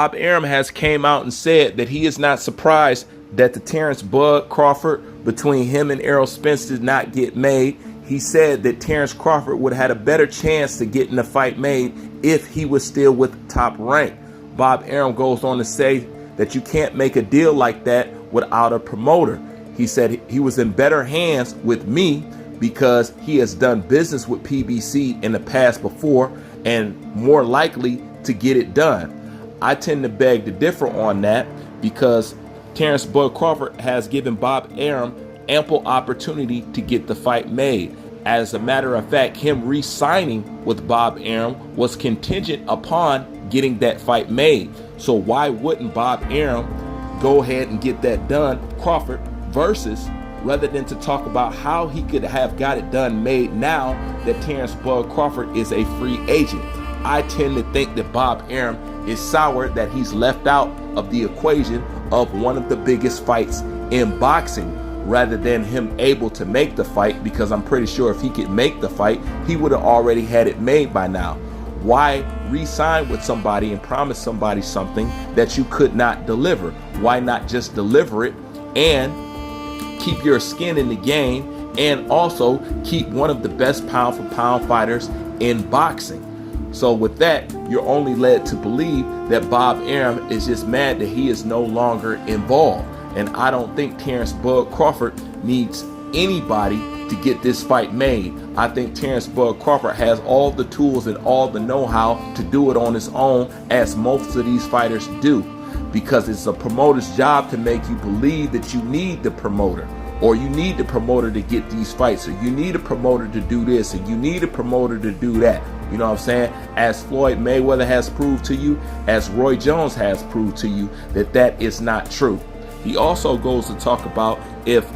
Bob Arum has came out and said that he is not surprised that the Terrence Bud Crawford between him and Errol Spence did not get made. He said that Terrence Crawford would have had a better chance to getting the fight made if he was still with Top Rank. Bob Arum goes on to say that you can't make a deal like that without a promoter. He said he was in better hands with me because he has done business with PBC in the past before and more likely to get it done. I tend to beg to differ on that because Terrence Bud Crawford has given Bob Arum ample opportunity to get the fight made. As a matter of fact, him re-signing with Bob Arum was contingent upon getting that fight made. So why wouldn't Bob Arum go ahead and get that done, Crawford, versus rather than to talk about how he could have got it done made now that Terrence Bud Crawford is a free agent. I tend to think that Bob Arum is sour that he's left out of the equation of one of the biggest fights in boxing rather than him able to make the fight, because I'm pretty sure if he could make the fight, he would have already had it made by now. Why re-sign with somebody and promise somebody something that you could not deliver? Why not just deliver it and keep your skin in the game and also keep one of the best pound for pound fighters in boxing? So with that, you're only led to believe that Bob Arum is just mad that he is no longer involved. And I don't think Terrence Bud Crawford needs anybody to get this fight made. I think Terrence Bud Crawford has all the tools and all the know-how to do it on his own, as most of these fighters do, because it's a promoter's job to make you believe that you need the promoter, or you need the promoter to get these fights, or you need a promoter to do this, and you need a promoter to do that. You know what I'm saying? As Floyd Mayweather has proved to you, as Roy Jones has proved to you, that that is not true. He also goes to talk about if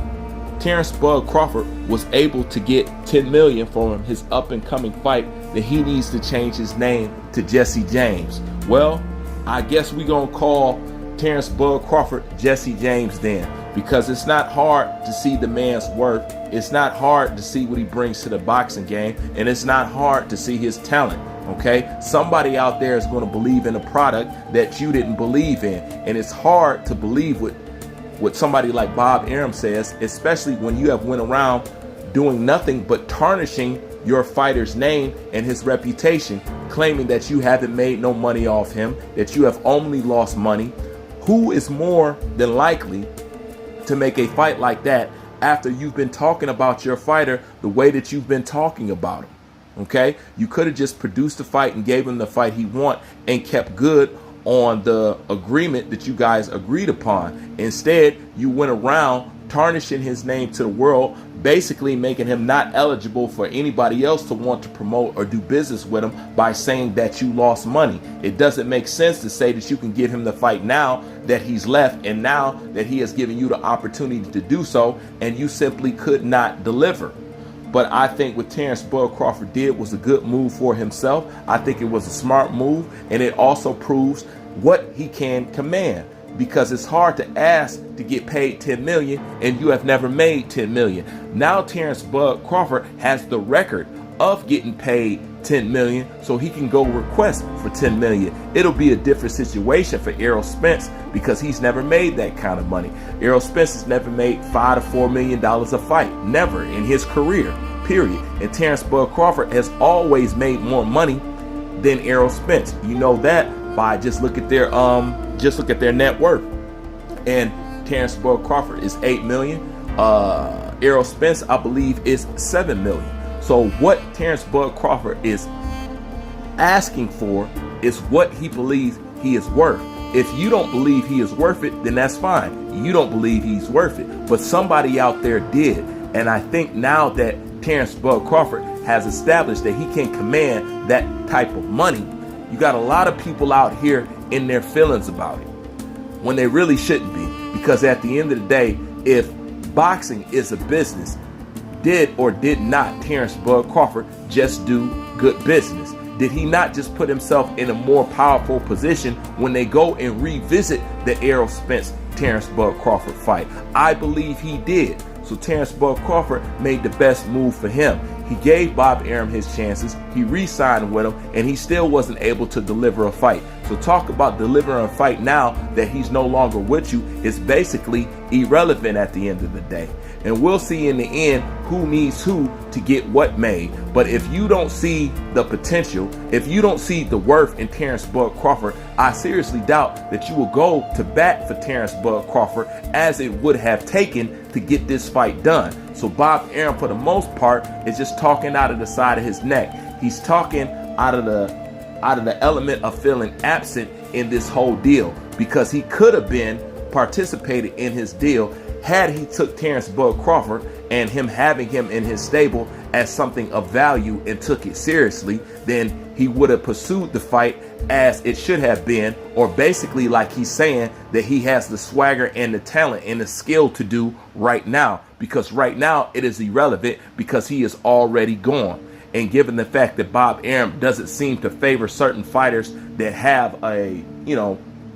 Terrence Bud Crawford was able to get $10 million for his up-and-coming fight, then he needs to change his name to Jesse James. Well, I guess we're going to call Terrence Bud Crawford Jesse James then, because it's not hard to see the man's worth. It's not hard to see what he brings to the boxing game, and it's not hard to see his talent. Okay, somebody out there is going to believe in a product that you didn't believe in, and it's hard to believe what somebody like Bob Arum says, especially when you have went around doing nothing but tarnishing your fighter's name and his reputation, claiming that you haven't made no money off him, that you have only lost money. Who is more than likely to make a fight like that after you've been talking about your fighter the way that you've been talking about him? Okay, you could have just produced the fight and gave him the fight he want and kept good on the agreement that you guys agreed upon. Instead, you went around tarnishing his name to the world, basically making him not eligible for anybody else to want to promote or do business with him by saying that you lost money. It doesn't make sense to say that you can give him the fight now that he's left and now that he has given you the opportunity to do so, and you simply could not deliver. But I think what Terrence Bud Crawford did was a good move for himself. I think it was a smart move, and it also proves what he can command, because it's hard to ask to get paid $10 million and you have never made $10 million. Now Terrence Bud Crawford has the record of getting paid $10 million, so he can go request for $10 million. It'll be a different situation for Errol Spence because he's never made that kind of money. Errol Spence has never made $5 to $4 million a fight, never in his career, period. And Terrence Bud Crawford has always made more money than Errol Spence. You know that by just look at their net worth. And Terrence Bud Crawford is $8 million. Errol Spence, I believe, is $7 million. So what Terrence Bud Crawford is asking for is what he believes he is worth. If you don't believe he is worth it, then that's fine. You don't believe he's worth it. But somebody out there did. And I think now that Terrence Bud Crawford has established that he can command that type of money, you got a lot of people out here in their feelings about it when they really shouldn't be. Because at the end of the day, if boxing is a business, did or did not Terrence Bud Crawford just do good business? Did he not just put himself in a more powerful position when they go and revisit the Errol Spence Terrence Bud Crawford fight? I believe he did. So Terrence Bud Crawford made the best move for him. He gave Bob Arum his chances. He re-signed with him, and he still wasn't able to deliver a fight. So talk about delivering a fight now that he's no longer with you is basically irrelevant at the end of the day. And we'll see in the end who needs who to get what made. But if you don't see the potential, if you don't see the worth in Terrence Bud Crawford, I seriously doubt that you will go to bat for Terrence Bud Crawford as it would have taken to get this fight done. So Bob Arum, for the most part, is just talking out of the side of his neck. He's talking out of the element of feeling absent in this whole deal, because he could have been participated in his deal had he took Terrence Bud Crawford and him having him in his stable as something of value and took it seriously. Then he would have pursued the fight as it should have been, or basically like he's saying that he has the swagger and the talent and the skill to do right now, because right now it is irrelevant because he is already gone. And given the fact that Bob Arum doesn't seem to favor certain fighters that have a,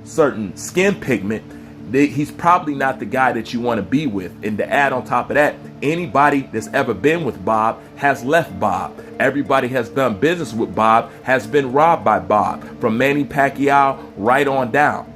certain skin pigment, he's probably not the guy that you want to be with. And to add on top of that, anybody that's ever been with Bob has left Bob. Everybody has done business with Bob has been robbed by Bob, from Manny Pacquiao right on down.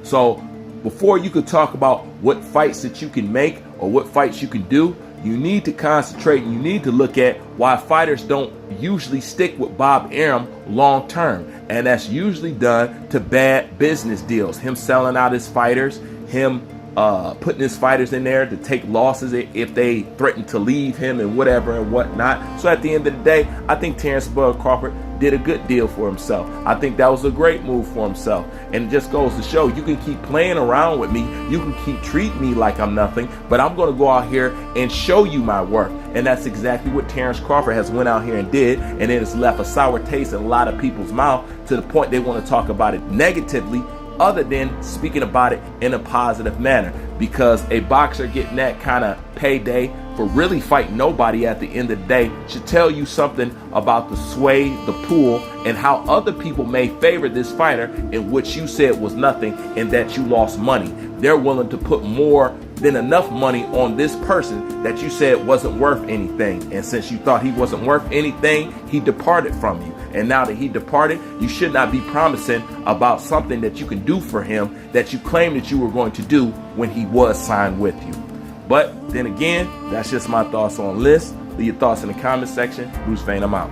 So before you could talk about what fights that you can make or what fights you can do, you need to concentrate and you need to look at why fighters don't usually stick with Bob Arum long term. And that's usually done to bad business deals. Him selling out his fighters, him putting his fighters in there to take losses if they threaten to leave him and whatever and whatnot. So at the end of the day, I think Terrence Bud Crawford did a good deal for himself. I think that was a great move for himself. And it just goes to show, you can keep playing around with me, you can keep treating me like I'm nothing, but I'm going to go out here and show you my work. And that's exactly what Terrence Crawford has went out here and did, and it has left a sour taste in a lot of people's mouth to the point they want to talk about it negatively, other than speaking about it in a positive manner. Because a boxer getting that kind of payday for really fighting nobody at the end of the day should tell you something about the sway, the pool, and how other people may favor this fighter in which you said was nothing and that you lost money. They're willing to put more than enough money on this person that you said wasn't worth anything. And since you thought he wasn't worth anything, he departed from you. And now that he departed, you should not be promising about something that you can do for him that you claimed that you were going to do when he was signed with you. But then again, that's just my thoughts on this. Leave your thoughts in the comment section. Bruce Fain, I'm out.